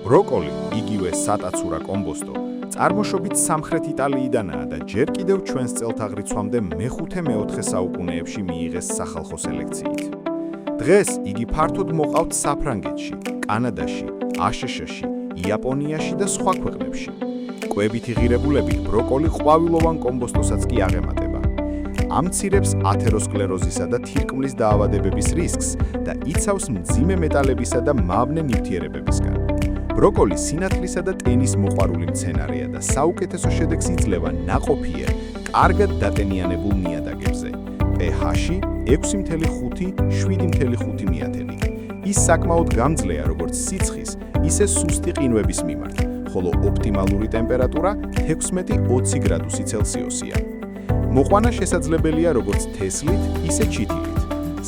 ბროკოლი, იგივე სატაცურა კომბოსტო, წარმოშობით სამხრეთ იტალიიდანაა და ჯერ კიდევ ჩვენს წელთაღრიცხვამდე მეხუთე-მეოთხე საუკუნეებში მიიღეს სახალხო სელექციით. დღეს იგი ფართოდ მოყავთ საფრანგეთში, კანადაში, აშშ-ში, იაპონიაში და სხვა ქვეყნებში. კვებითი ღირებულებით ბროკოლი ყვავილოვან კომბოსტოსაც კი აღემატება. ამცირებს ათეროსკლეროზისა და თირკმლის დაავადებების რისკს და იცავს მძიმე მეტალებისა და მავნე ნივთიერებებისგან. ბროკოლი სინათლისა და ტენის მოყვარული მცენარეა და საუკეთესო შედეგს იძლევა ნაყოფიერ, კარგად დატენიანებულ ნიადაგებზე. pH-ი 6.5-7.5 მიათელი. ის საკმაოდ გამძლეა როგორც სიცხის, ისე სუსტი ყინვების მიმართ, ხოლო ოპტიმალური ტემპერატურა 16-20 გრადუსი ცელსიუსია. მოყვანა შესაძლებელია როგორც თესლით, ისე ჩითილით.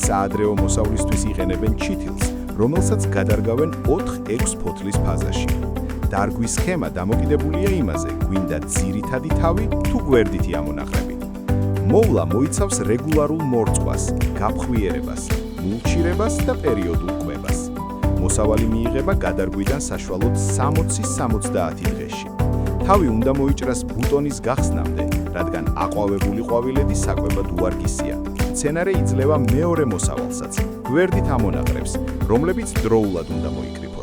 საადრეო მოსავლისთვის იყენებენ ჩითილს, რომელსაც გადარგავენ 4-6 ფოთლის ფაზაში. დარგვის სქემა დამოკიდებულია იმაზე, გვინდა ძირითადი თავი თუ გვერდითი ამონაყრები. მოვლა მოიცავს რეგულარულ მორწყვას, გაფხვიერებას, მულჩირებას და პერიოდულ კვებას. მოსავალი მიიღება გადარგვიდან საშუალოდ 60-70 დღეში. თავი უნდა მოიჭრას ბუტონის გახსნამდე, რადგან აყვავებული ყვავილედი საკვებად უარგისია. მცენარე იძლევა მეორე მოსავალსაც, გვერდით ამონაყრებს, რომლებიც დროულად უნდა მოიკრიბოს.